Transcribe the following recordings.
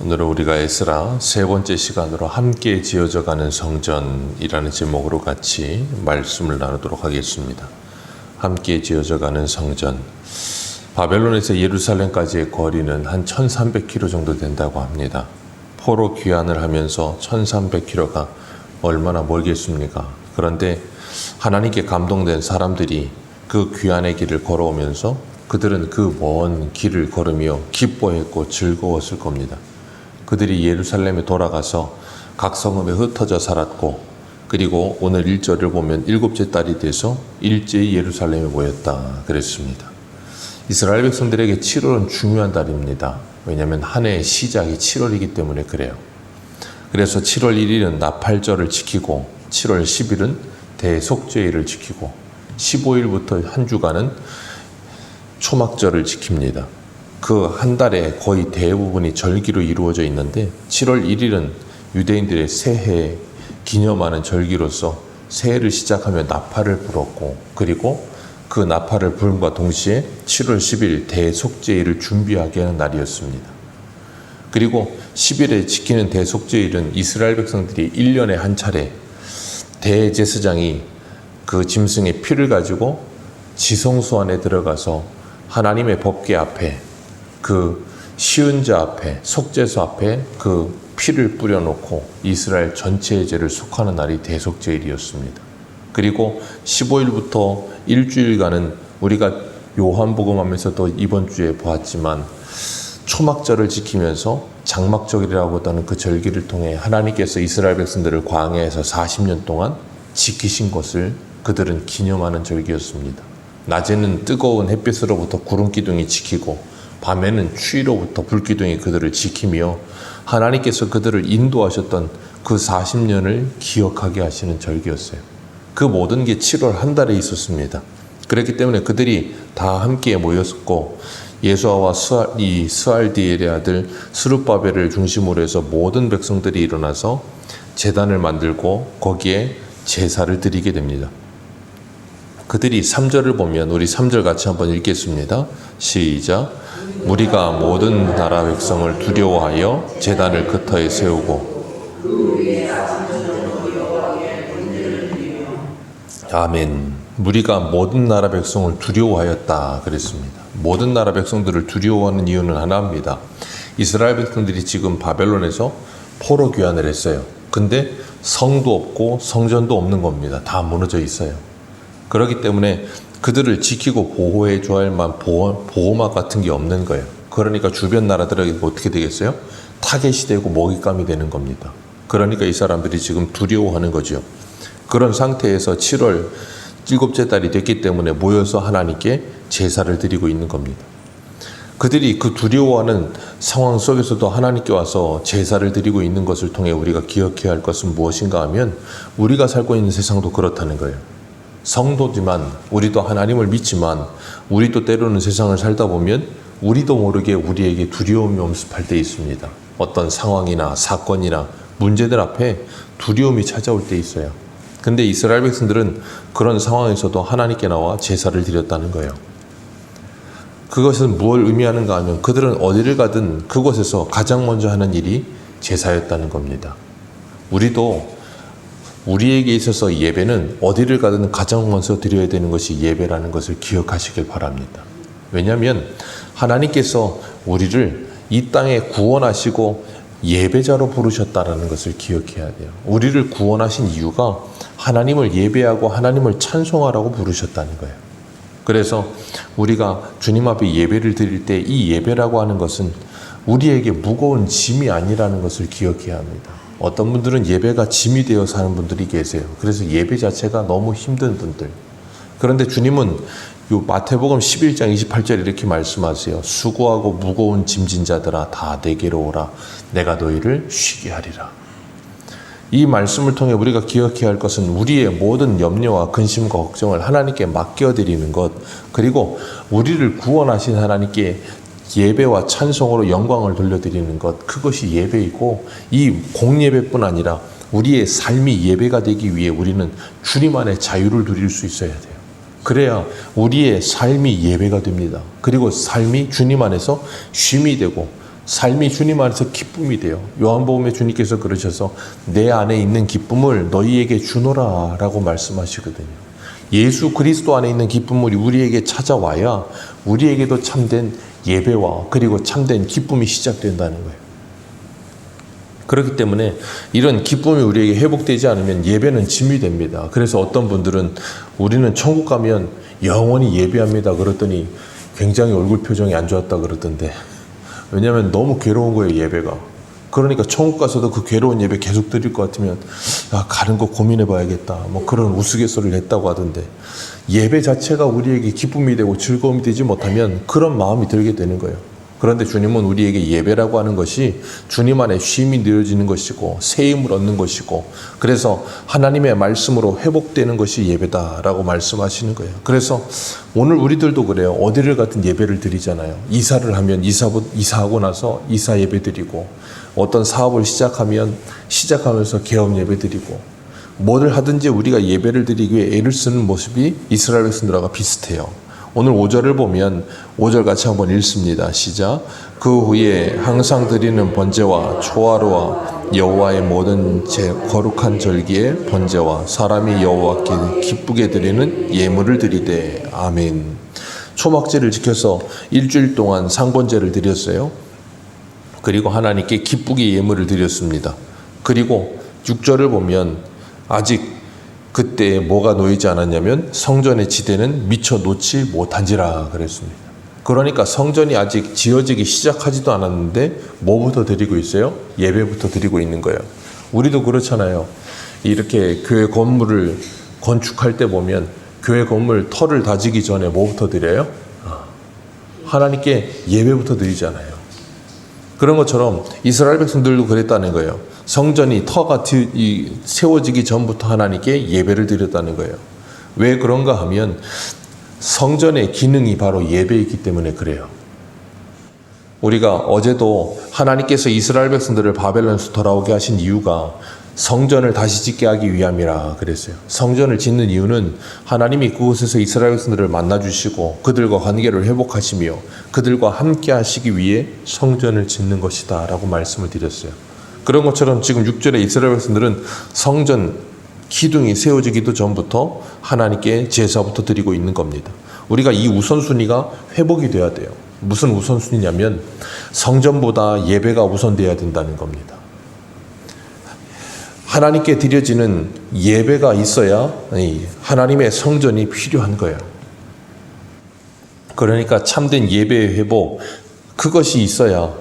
오늘은 우리가 에스라 세 번째 시간으로 함께 지어져가는 성전이라는 제목으로 같이 말씀을 나누도록 하겠습니다. 함께 지어져가는 성전. 바벨론에서 예루살렘까지의 거리는 한 1300km 정도 된다고 합니다. 포로 귀환을 하면서 1300km가 얼마나 멀겠습니까? 그런데 하나님께 감동된 사람들이 그 귀환의 길을 걸어오면서 그들은 그 먼 길을 걸으며 기뻐했고 즐거웠을 겁니다. 그들이 예루살렘에 돌아가서 각 성읍에 흩어져 살았고, 그리고 오늘 1절을 보면 일곱째 달이 돼서 일제히 예루살렘에 모였다 그랬습니다. 이스라엘 백성들에게 7월은 중요한 달입니다. 왜냐하면 한 해의 시작이 7월이기 때문에 그래요. 그래서 7월 1일은 나팔절을 지키고 7월 10일은 대속죄일을 지키고 15일부터 한 주간은 초막절을 지킵니다. 그 한 달에 거의 대부분이 절기로 이루어져 있는데 7월 1일은 유대인들의 새해 기념하는 절기로서 새해를 시작하며 나팔을 불었고, 그리고 그 나팔을 불음과 동시에 7월 10일 대속죄일을 준비하게 하는 날이었습니다. 그리고 10일에 지키는 대속죄일은 이스라엘 백성들이 1년에 한 차례 대제사장이 그 짐승의 피를 가지고 지성소 안에 들어가서 하나님의 법궤 앞에, 그 시은자 앞에, 속죄소 앞에 그 피를 뿌려놓고 이스라엘 전체의 죄를 속하는 날이 대속죄일이었습니다. 그리고 15일부터 일주일간은 우리가 요한복음하면서도 이번 주에 보았지만 초막절을 지키면서 장막절이라고 하는 그 절기를 통해 하나님께서 이스라엘 백성들을 광야에서 40년 동안 지키신 것을 그들은 기념하는 절기였습니다. 낮에는 뜨거운 햇빛으로부터 구름 기둥이 지키고 밤에는 추위로부터 불 기둥이 그들을 지키며 하나님께서 그들을 인도하셨던 그 40년을 기억하게 하시는 절기였어요. 그 모든 게 7월 한 달에 있었습니다. 그렇기 때문에 그들이 다 함께 모였었고, 예수아와 스알디엘의 아들 스룹바벨을 중심으로 해서 모든 백성들이 일어나서 제단을 만들고 거기에 제사를 드리게 됩니다. 그들이 3절을 보면 우리 3절 같이 한번 읽겠습니다. 시작. 무리가 모든 나라 백성을 두려워하여 제단을 그 터에 세우고. 아멘. 무리가 모든 나라 백성을 두려워하였다 그랬습니다. 모든 나라 백성들을 두려워하는 이유는 하나입니다. 이스라엘 백성들이 지금 바벨론에서 포로 귀환을 했어요. 근데 성도 없고 성전도 없는 겁니다. 다 무너져 있어요. 그렇기 때문에 그들을 지키고 보호해 줘야 할 만한 보호막 같은 게 없는 거예요. 그러니까 주변 나라들에게 어떻게 되겠어요? 타겟이 되고 먹잇감이 되는 겁니다. 그러니까 이 사람들이 지금 두려워하는 거죠. 그런 상태에서 7월 일곱째 달이 됐기 때문에 모여서 하나님께 제사를 드리고 있는 겁니다. 그들이 그 두려워하는 상황 속에서도 하나님께 와서 제사를 드리고 있는 것을 통해 우리가 기억해야 할 것은 무엇인가 하면, 우리가 살고 있는 세상도 그렇다는 거예요. 성도지만, 우리도 하나님을 믿지만, 우리도 때로는 세상을 살다 보면 우리도 모르게 우리에게 두려움이 엄습할 때 있습니다. 어떤 상황이나 사건이나 문제들 앞에 두려움이 찾아올 때 있어요. 근데 이스라엘 백성들은 그런 상황에서도 하나님께 나와 제사를 드렸다는 거예요. 그것은 무엇을 의미하는가 하면, 그들은 어디를 가든 그곳에서 가장 먼저 하는 일이 제사였다는 겁니다. 우리도 우리에게 있어서 예배는 어디를 가든 가장 먼저 드려야 되는 것이 예배라는 것을 기억하시길 바랍니다. 왜냐하면 하나님께서 우리를 이 땅에 구원하시고 예배자로 부르셨다는 것을 기억해야 돼요. 우리를 구원하신 이유가 하나님을 예배하고 하나님을 찬송하라고 부르셨다는 거예요. 그래서 우리가 주님 앞에 예배를 드릴 때 이 예배라고 하는 것은 우리에게 무거운 짐이 아니라는 것을 기억해야 합니다. 어떤 분들은 예배가 짐이 되어 사는 분들이 계세요. 그래서 예배 자체가 너무 힘든 분들. 그런데 주님은 요 마태복음 11장 28절 이렇게 말씀하세요. 수고하고 무거운 짐진 자들아 다 내게로 오라. 내가 너희를 쉬게 하리라. 이 말씀을 통해 우리가 기억해야 할 것은 우리의 모든 염려와 근심과 걱정을 하나님께 맡겨드리는 것, 그리고 우리를 구원하신 하나님께 예배와 찬송으로 영광을 돌려드리는 것, 그것이 예배이고, 이 공예배뿐 아니라 우리의 삶이 예배가 되기 위해 우리는 주님 안에 자유를 누릴 수 있어야 돼요. 그래야 우리의 삶이 예배가 됩니다. 그리고 삶이 주님 안에서 쉼이 되고 삶이 주님 안에서 기쁨이 돼요. 요한복음에 주님께서 그러셔서 내 안에 있는 기쁨을 너희에게 주노라 라고 말씀하시거든요. 예수 그리스도 안에 있는 기쁨을 우리에게 찾아와야 우리에게도 참된 예배와 그리고 참된 기쁨이 시작된다는 거예요. 그렇기 때문에 이런 기쁨이 우리에게 회복되지 않으면 예배는 짐이 됩니다. 그래서 어떤 분들은 우리는 천국 가면 영원히 예배합니다 그랬더니 굉장히 얼굴 표정이 안 좋았다 그러던데, 왜냐하면 너무 괴로운 거예요, 예배가. 그러니까 천국 가서도 그 괴로운 예배 계속 드릴 것 같으면 가는 거 고민해 봐야겠다, 뭐 그런 우스갯소리를 했다고 하던데, 예배 자체가 우리에게 기쁨이 되고 즐거움이 되지 못하면 그런 마음이 들게 되는 거예요. 그런데 주님은 우리에게 예배라고 하는 것이 주님 안에 쉼이 누려지는 것이고 새 힘을 얻는 것이고, 그래서 하나님의 말씀으로 회복되는 것이 예배다라고 말씀하시는 거예요. 그래서 오늘 우리들도 그래요. 어디를 가든 예배를 드리잖아요. 이사를 하면 이사하고 나서 이사 예배 드리고, 어떤 사업을 시작하면서 개업 예배 드리고, 뭐를 하든지 우리가 예배를 드리기 위해 애를 쓰는 모습이 이스라엘 백성들과 비슷해요. 오늘 5절을 보면 5절 같이 한번 읽습니다. 시작. 그 후에 항상 드리는 번제와 초하루와 여호와의 모든 거룩한 절기의 번제와 사람이 여호와께 기쁘게 드리는 예물을 드리되. 아멘. 초막제를 지켜서 일주일 동안 상번제를 드렸어요. 그리고 하나님께 기쁘게 예물을 드렸습니다. 그리고 6절을 보면 아직 그때 뭐가 놓이지 않았냐면 성전의 지대는 미처 놓지 못한지라 그랬습니다. 그러니까 성전이 아직 지어지기 시작하지도 않았는데 뭐부터 드리고 있어요? 예배부터 드리고 있는 거예요. 우리도 그렇잖아요. 이렇게 교회 건물을 건축할 때 보면 교회 건물 터를 다지기 전에 뭐부터 드려요? 하나님께 예배부터 드리잖아요. 그런 것처럼 이스라엘 백성들도 그랬다는 거예요. 성전이 터가 세워지기 전부터 하나님께 예배를 드렸다는 거예요. 왜 그런가 하면 성전의 기능이 바로 예배이기 때문에 그래요. 우리가 어제도 하나님께서 이스라엘 백성들을 바벨론에서 돌아오게 하신 이유가 성전을 다시 짓게 하기 위함이라 그랬어요. 성전을 짓는 이유는 하나님이 그곳에서 이스라엘 백성들을 만나주시고 그들과 관계를 회복하시며 그들과 함께 하시기 위해 성전을 짓는 것이다 라고 말씀을 드렸어요. 그런 것처럼 지금 6절에 이스라엘 백성들은 성전 기둥이 세워지기도 전부터 하나님께 제사부터 드리고 있는 겁니다. 우리가 이 우선순위가 회복이 돼야 돼요. 무슨 우선순위냐면 성전보다 예배가 우선돼야 된다는 겁니다. 하나님께 드려지는 예배가 있어야 하나님의 성전이 필요한 거예요. 그러니까 참된 예배의 회복, 그것이 있어야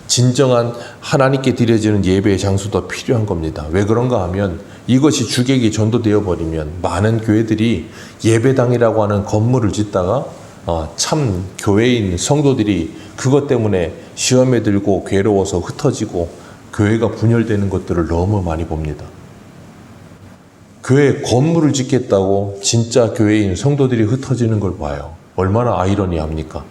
진정한 하나님께 드려지는 예배의 장소도 필요한 겁니다. 왜 그런가 하면 이것이 주객이 전도되어 버리면 많은 교회들이 예배당이라고 하는 건물을 짓다가 참 교회인 성도들이 그것 때문에 시험에 들고 괴로워서 흩어지고 교회가 분열되는 것들을 너무 많이 봅니다. 교회 건물을 짓겠다고 진짜 교회인 성도들이 흩어지는 걸 봐요. 얼마나 아이러니합니까?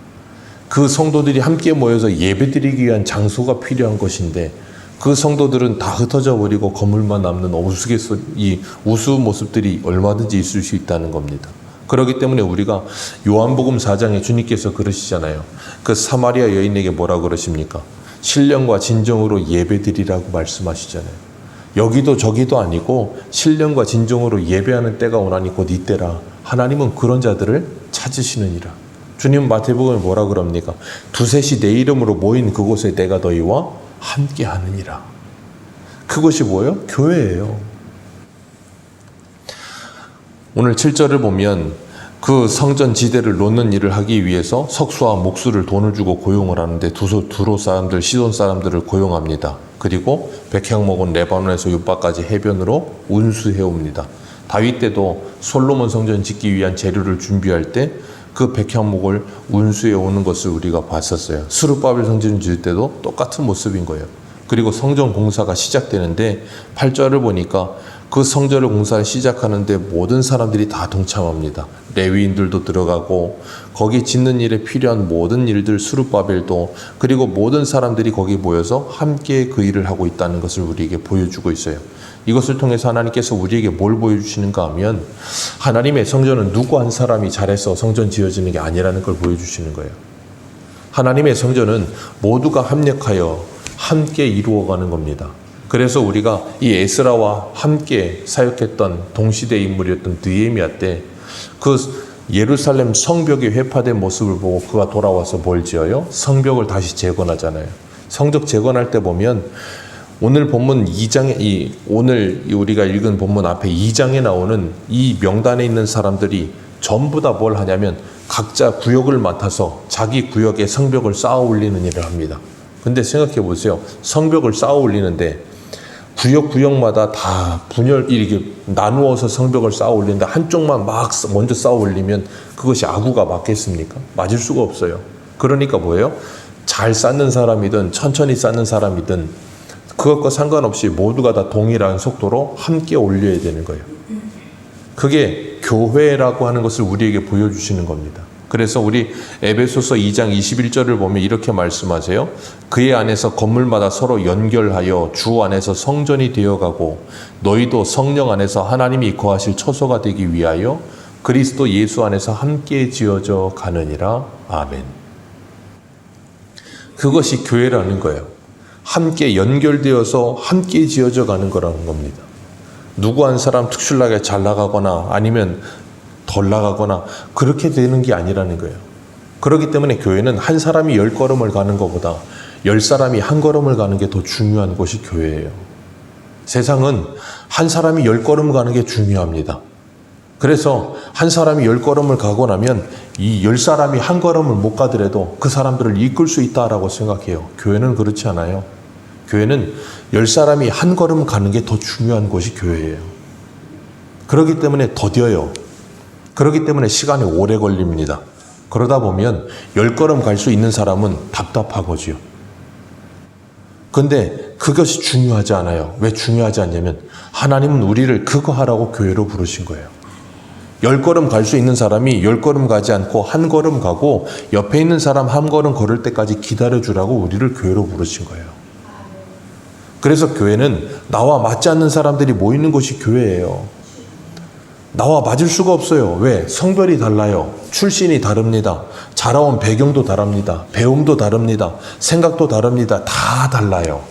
그 성도들이 함께 모여서 예배드리기 위한 장소가 필요한 것인데 그 성도들은 다 흩어져 버리고 건물만 남는 이 우스 모습들이 얼마든지 있을 수 있다는 겁니다. 그렇기 때문에 우리가 요한복음 4장에 주님께서 그러시잖아요. 그 사마리아 여인에게 뭐라고 그러십니까? 신령과 진정으로 예배드리라고 말씀하시잖아요. 여기도 저기도 아니고 신령과 진정으로 예배하는 때가 오나니 곧 이때라. 하나님은 그런 자들을 찾으시느니라. 주님 마태복음에 뭐라 그럽니까? 두셋이 내 이름으로 모인 그곳에 내가 너희와 함께 하느니라. 그것이 뭐예요? 교회예요. 오늘 7절을 보면 그 성전 지대를 놓는 일을 하기 위해서 석수와 목수를 돈을 주고 고용을 하는데 두로 사람들, 시돈 사람들을 고용합니다. 그리고 백향목은 레바논에서 윗바까지 해변으로 운수해옵니다. 다윗 때도 솔로몬 성전 짓기 위한 재료를 준비할 때 그 백향목을 운수해 오는 것을 우리가 봤었어요. 스룹바벨 성전 지을 때도 똑같은 모습인 거예요. 그리고 성전 공사가 시작되는데 8절을 보니까 그 성전을 공사를 시작하는데 모든 사람들이 다 동참합니다. 레위인들도 들어가고 거기 짓는 일에 필요한 모든 일들 스룹바벨도, 그리고 모든 사람들이 거기 모여서 함께 그 일을 하고 있다는 것을 우리에게 보여주고 있어요. 이것을 통해서 하나님께서 우리에게 뭘 보여주시는가 하면 하나님의 성전은 누구 한 사람이 잘해서 성전 지어지는 게 아니라는 걸 보여주시는 거예요. 하나님의 성전은 모두가 합력하여 함께 이루어가는 겁니다. 그래서 우리가 이 에스라와 함께 사역했던 동시대 인물이었던 느헤미야 때 그 예루살렘 성벽이 회파된 모습을 보고 그가 돌아와서 뭘 지어요? 성벽을 다시 재건하잖아요. 성벽 재건할 때 보면 오늘 본문 2장에 오늘 우리가 읽은 본문 앞에 2장에 나오는 이 명단에 있는 사람들이 전부 다 뭘 하냐면 각자 구역을 맡아서 자기 구역에 성벽을 쌓아 올리는 일을 합니다. 근데 생각해 보세요. 성벽을 쌓아 올리는데 구역마다 다 이렇게 나누어서 성벽을 쌓아 올리는데 한쪽만 막 먼저 쌓아 올리면 그것이 아구가 맞겠습니까? 맞을 수가 없어요. 그러니까 뭐예요? 잘 쌓는 사람이든 천천히 쌓는 사람이든 그것과 상관없이 모두가 다 동일한 속도로 함께 올려야 되는 거예요. 그게 교회라고 하는 것을 우리에게 보여주시는 겁니다. 그래서 우리 에베소서 2장 21절을 보면 이렇게 말씀하세요. 그의 안에서 건물마다 서로 연결하여 주 안에서 성전이 되어가고 너희도 성령 안에서 하나님이 거하실 처소가 되기 위하여 그리스도 예수 안에서 함께 지어져 가느니라. 아멘. 그것이 교회라는 거예요. 함께 연결되어서 함께 지어져 가는 거라는 겁니다. 누구 한 사람 특출나게 잘 나가거나 아니면 덜 나가거나 그렇게 되는 게 아니라는 거예요. 그렇기 때문에 교회는 한 사람이 10걸음을 가는 것보다 10사람이 한 걸음을 가는 게 더 중요한 곳이 교회예요. 세상은 한 사람이 10걸음 가는 게 중요합니다. 그래서 한 사람이 10걸음을 가고 나면 이 10사람이 한 걸음을 못 가더라도 그 사람들을 이끌 수 있다라고 생각해요. 교회는 그렇지 않아요. 교회는 10사람이 한 걸음 가는 게 더 중요한 곳이 교회예요. 그렇기 때문에 더뎌요. 그렇기 때문에 시간이 오래 걸립니다. 그러다 보면 10걸음 갈 수 있는 사람은 답답하고지요. 근데 그것이 중요하지 않아요. 왜 중요하지 않냐면 하나님은 우리를 그거 하라고 교회로 부르신 거예요. 10걸음 갈 수 있는 사람이 10걸음 가지 않고 한 걸음 가고 옆에 있는 사람 한 걸음 걸을 때까지 기다려주라고 우리를 교회로 부르신 거예요. 그래서 교회는 나와 맞지 않는 사람들이 모이는 곳이 교회예요. 나와 맞을 수가 없어요. 왜? 성별이 달라요. 출신이 다릅니다. 자라온 배경도 다릅니다. 배움도 다릅니다. 생각도 다릅니다. 다 달라요.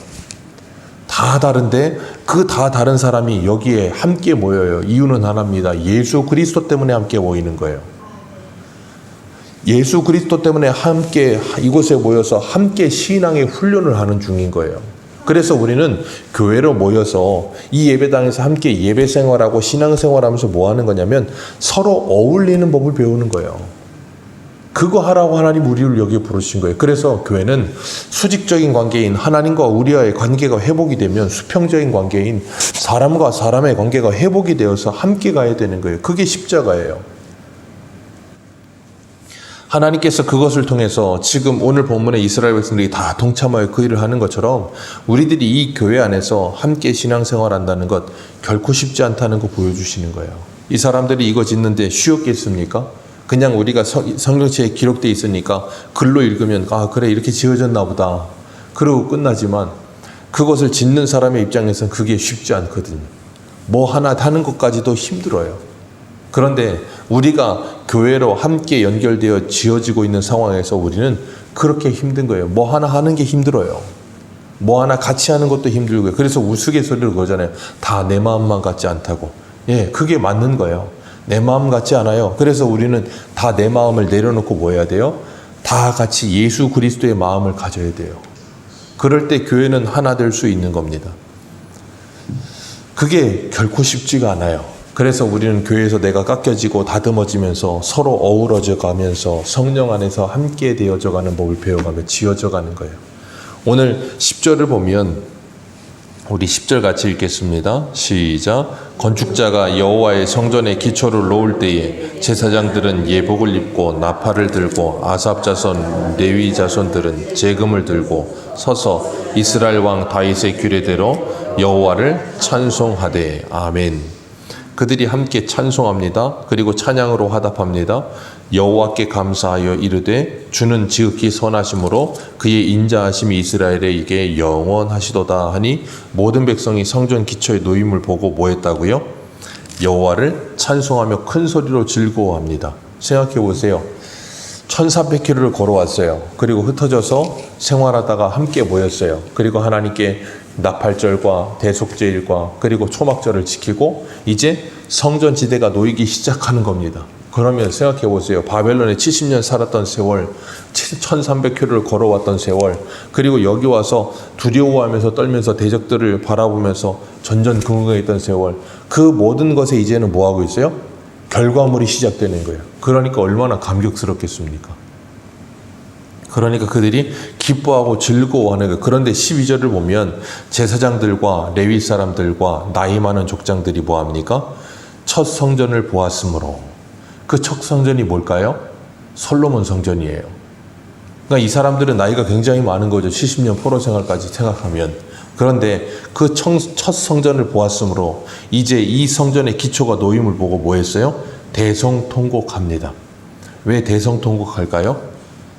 다 다른데 그 다 다른 사람이 여기에 함께 모여요. 이유는 하나입니다. 예수 그리스도 때문에 함께 모이는 거예요. 예수 그리스도 때문에 함께 이곳에 모여서 함께 신앙의 훈련을 하는 중인 거예요. 그래서 우리는 교회로 모여서 이 예배당에서 함께 예배 생활하고 신앙 생활하면서 뭐 하는 거냐면 서로 어울리는 법을 배우는 거예요. 그거 하라고 하나님 우리를 여기에 부르신 거예요. 그래서 교회는 수직적인 관계인 하나님과 우리와의 관계가 회복이 되면 수평적인 관계인 사람과 사람의 관계가 회복이 되어서 함께 가야 되는 거예요. 그게 십자가예요. 하나님께서 그것을 통해서 지금 오늘 본문에 이스라엘 백성들이 다 동참하여 그 일을 하는 것처럼 우리들이 이 교회 안에서 함께 신앙생활한다는 것 결코 쉽지 않다는 거 보여주시는 거예요. 이 사람들이 이거 짓는데 쉬웠겠습니까? 그냥 우리가 성경책에 기록되어 있으니까 글로 읽으면 아 그래 이렇게 지어졌나 보다 그러고 끝나지만 그것을 짓는 사람의 입장에서는 그게 쉽지 않거든요. 뭐 하나 하는 것까지도 힘들어요. 그런데 우리가 교회로 함께 연결되어 지어지고 있는 상황에서 우리는 그렇게 힘든 거예요. 뭐 하나 하는 게 힘들어요. 뭐 하나 같이 하는 것도 힘들고요. 그래서 우스갯소리로 그러잖아요. 다 내 마음만 같지 않다고. 예, 그게 맞는 거예요. 내 마음 같지 않아요. 그래서 우리는 다 내 마음을 내려놓고 뭐 해야 돼요? 다 같이 예수 그리스도의 마음을 가져야 돼요. 그럴 때 교회는 하나 될 수 있는 겁니다. 그게 결코 쉽지가 않아요. 그래서 우리는 교회에서 내가 깎여지고 다듬어지면서 서로 어우러져 가면서 성령 안에서 함께 되어져 가는 법을 배워가며 지어져 가는 거예요. 오늘 10절을 보면 우리 10절 같이 읽겠습니다. 시작. 건축자가 여호와의 성전의 기초를 놓을 때에 제사장들은 예복을 입고 나팔을 들고 아삽 자손 레위 자손들은 제금을 들고 서서 이스라엘 왕 다윗의 규례대로 여호와를 찬송하되 아멘. 그들이 함께 찬송합니다. 그리고 찬양으로 화답합니다. 여호와께 감사하여 이르되 주는 지극히 선하심으로 그의 인자하심이 이스라엘에게 영원하시도다 하니 모든 백성이 성전 기초의 놓임을 보고 뭐 했다고요? 여호와를 찬송하며 큰 소리로 즐거워합니다. 생각해 보세요. 1400km를 걸어왔어요. 그리고 흩어져서 생활하다가 함께 모였어요. 그리고 하나님께 나팔절과 대속제일과 그리고 초막절을 지키고 이제 성전 지대가 놓이기 시작하는 겁니다. 그러면 생각해 보세요. 바벨론에 70년 살았던 세월, 1300km를 걸어왔던 세월, 그리고 여기 와서 두려워하면서 떨면서 대적들을 바라보면서 전전긍긍했던 세월, 그 모든 것에 이제는 뭐 하고 있어요? 결과물이 시작되는 거예요. 그러니까 얼마나 감격스럽겠습니까? 그러니까 그들이 기뻐하고 즐거워하는 거예요. 그런데 12절을 보면 제사장들과 레위 사람들과 나이 많은 족장들이 뭐 합니까? 첫 성전을 보았으므로. 그 첫 성전이 뭘까요? 솔로몬 성전이에요. 그러니까 이 사람들은 나이가 굉장히 많은 거죠. 70년 포로 생활까지 생각하면. 그런데 그 첫 성전을 보았으므로 이제 이 성전의 기초가 놓임을 보고 뭐 했어요? 대성통곡합니다. 왜 대성통곡할까요?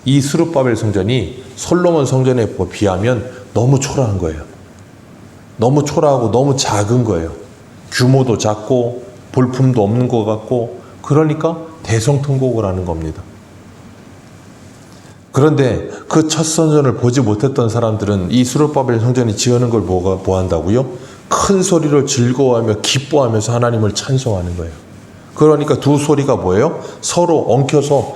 이 스룹바벨 성전이 솔로몬 성전에 비하면 너무 초라한 거예요. 너무 초라하고 너무 작은 거예요. 규모도 작고 볼품도 없는 것 같고, 그러니까 대성통곡을 하는 겁니다. 그런데 그 첫 성전을 보지 못했던 사람들은 이 스룹바벨 성전이 지어는 걸 뭐 한다고요? 큰 소리로 즐거워하며 기뻐하면서 하나님을 찬송하는 거예요. 그러니까 두 소리가 뭐예요? 서로 엉켜서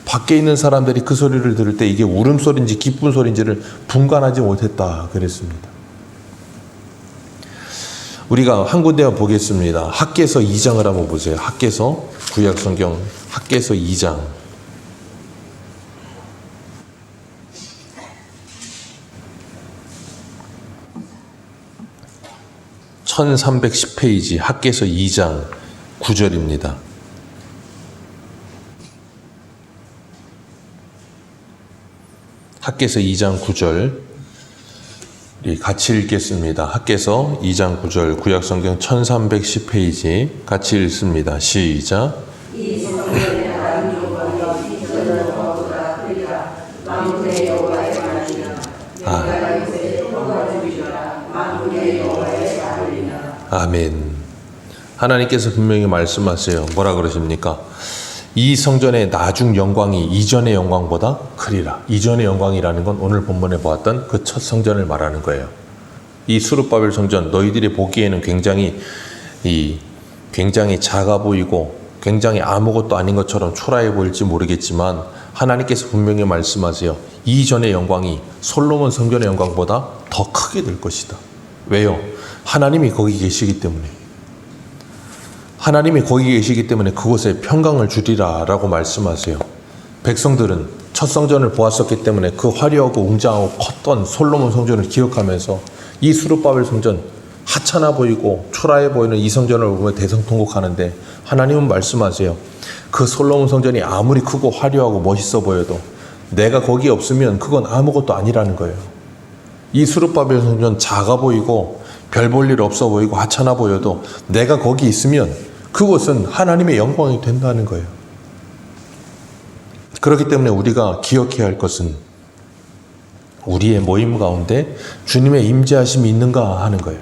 밖에 있는 사람들이 그 소리를 들을 때 이게 울음소리인지 기쁜 소리인지를 분간하지 못했다 그랬습니다. 우리가 한 군데 보겠습니다. 학개서 2장을 한번 보세요. 학개서 구약성경 학개서 2장. 1310페이지 학개서 2장 9절입니다. 학개서 2장 9절 같이 읽겠습니다. 학개서 2장 9절 구약성경 1310페이지 같이 읽습니다. 시작. 아멘. 하나님께서 분명히 말씀하세요. 뭐라 그러십니까? 이 성전의 나중 영광이 이전의 영광보다 크리라. 이전의 영광이라는 건 오늘 본문에 보았던 그 첫 성전을 말하는 거예요. 이 스룹바벨 성전 너희들이 보기에는 굉장히 작아 보이고 굉장히 아무것도 아닌 것처럼 초라해 보일지 모르겠지만 하나님께서 분명히 말씀하세요. 이전의 영광이 솔로몬 성전의 영광보다 더 크게 될 것이다. 왜요? 하나님이 거기 계시기 때문에. 하나님이 거기 계시기 때문에 그곳에 평강을 주리라 라고 말씀하세요. 백성들은 첫 성전을 보았었기 때문에 그 화려하고 웅장하고 컸던 솔로몬 성전을 기억하면서 이 스룹바벨 성전 하찮아 보이고 초라해 보이는 이 성전을 보며 대성통곡하는데 하나님은 말씀하세요. 그 솔로몬 성전이 아무리 크고 화려하고 멋있어 보여도 내가 거기에 없으면 그건 아무것도 아니라는 거예요. 이 스룹바벨 성전 작아 보이고 별 볼 일 없어 보이고 하찮아 보여도 내가 거기 있으면 그것은 하나님의 영광이 된다는 거예요. 그렇기 때문에 우리가 기억해야 할 것은 우리의 모임 가운데 주님의 임재하심이 있는가 하는 거예요.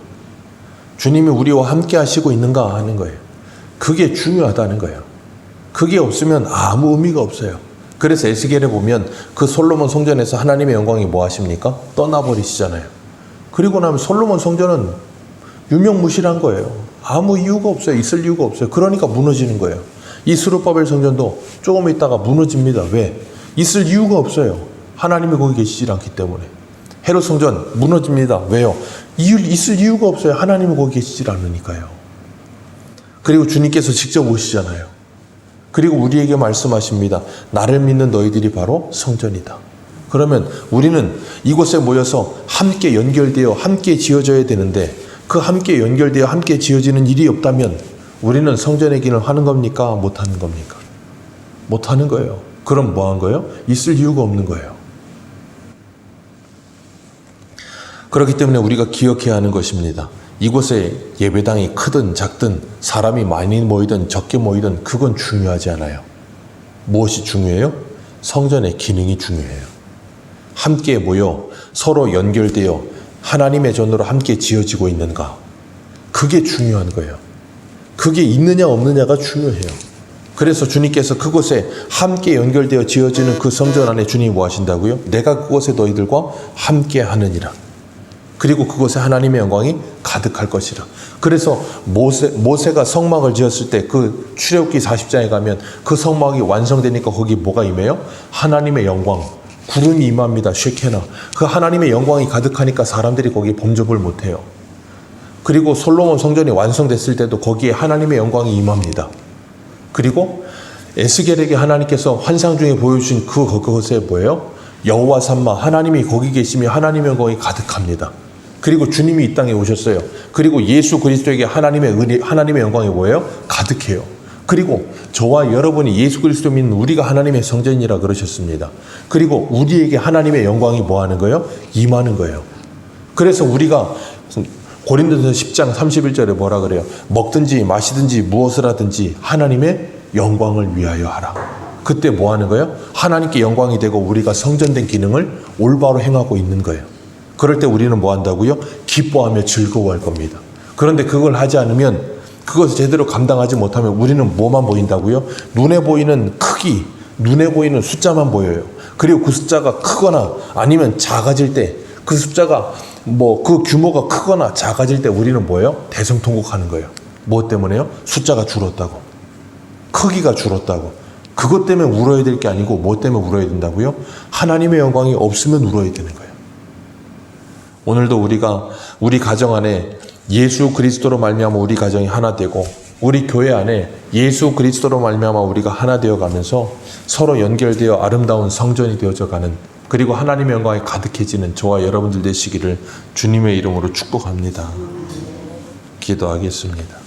주님이 우리와 함께 하시고 있는가 하는 거예요. 그게 중요하다는 거예요. 그게 없으면 아무 의미가 없어요. 그래서 에스겔에 보면 그 솔로몬 성전에서 하나님의 영광이 뭐 하십니까? 떠나버리시잖아요. 그리고 나면 솔로몬 성전은 유명무실한 거예요. 아무 이유가 없어요. 있을 이유가 없어요. 그러니까 무너지는 거예요. 이 스룹바벨 성전도 조금 있다가 무너집니다. 왜? 있을 이유가 없어요. 하나님이 거기 계시지 않기 때문에. 헤롯 성전 무너집니다. 왜요? 있을 이유가 없어요. 하나님이 거기 계시지 않으니까요. 그리고 주님께서 직접 오시잖아요. 그리고 우리에게 말씀하십니다. 나를 믿는 너희들이 바로 성전이다. 그러면 우리는 이곳에 모여서 함께 연결되어 함께 지어져야 되는데 그 함께 연결되어 함께 지어지는 일이 없다면 우리는 성전의 길을 하는 겁니까? 못하는 겁니까? 못하는 거예요. 그럼 뭐 한 거예요? 있을 이유가 없는 거예요. 그렇기 때문에 우리가 기억해야 하는 것입니다. 이곳에 예배당이 크든 작든 사람이 많이 모이든 적게 모이든 그건 중요하지 않아요. 무엇이 중요해요? 성전의 기능이 중요해요. 함께 모여 서로 연결되어 하나님의 전으로 함께 지어지고 있는가? 그게 중요한 거예요. 그게 있느냐 없느냐가 중요해요. 그래서 주님께서 그곳에 함께 연결되어 지어지는 그 성전 안에 주님이 뭐 하신다고요? 내가 그곳에 너희들과 함께 하느니라. 그리고 그곳에 하나님의 영광이 가득할 것이라. 그래서 모세가 성막을 지었을 때 그 출애굽기 40장에 가면 그 성막이 완성되니까 거기 뭐가 임해요? 하나님의 영광, 구름이 임합니다. 쉐케나. 그 하나님의 영광이 가득하니까 사람들이 거기에 범접을 못해요. 그리고 솔로몬 성전이 완성됐을 때도 거기에 하나님의 영광이 임합니다. 그리고 에스겔에게 하나님께서 환상 중에 보여주신 그것에 뭐예요? 여호와 삼마, 하나님이 거기 계시며 하나님의 영광이 가득합니다. 그리고 주님이 이 땅에 오셨어요. 그리고 예수 그리스도에게 하나님의 영광이 뭐예요? 가득해요. 그리고 저와 여러분이 예수 그리스도 믿는 우리가 하나님의 성전이라 그러셨습니다. 그리고 우리에게 하나님의 영광이 뭐 하는 거예요? 임하는 거예요. 그래서 우리가 고린도서 10장 31절에 뭐라 그래요? 먹든지 마시든지 무엇을 하든지 하나님의 영광을 위하여 하라. 그때 뭐 하는 거예요? 하나님께 영광이 되고 우리가 성전된 기능을 올바로 행하고 있는 거예요. 그럴 때 우리는 뭐 한다고요? 기뻐하며 즐거워할 겁니다. 그런데 그걸 하지 않으면, 그것을 제대로 감당하지 못하면 우리는 뭐만 보인다고요? 눈에 보이는 크기, 눈에 보이는 숫자만 보여요. 그리고 그 숫자가 크거나 아니면 작아질 때, 그 숫자가 그 규모가 크거나 작아질 때 우리는 뭐예요? 대성통곡하는 거예요. 무엇 때문에요? 숫자가 줄었다고, 크기가 줄었다고. 그것 때문에 울어야 될 게 아니고 뭐 때문에 울어야 된다고요? 하나님의 영광이 없으면 울어야 되는 거예요. 오늘도 우리가 우리 가정 안에 예수 그리스도로 말미암아 우리 가정이 하나 되고, 우리 교회 안에 예수 그리스도로 말미암아 우리가 하나 되어 가면서 서로 연결되어 아름다운 성전이 되어져 가는, 그리고 하나님의 영광이 가득해지는 저와 여러분들 되시기를 주님의 이름으로 축복합니다. 기도하겠습니다.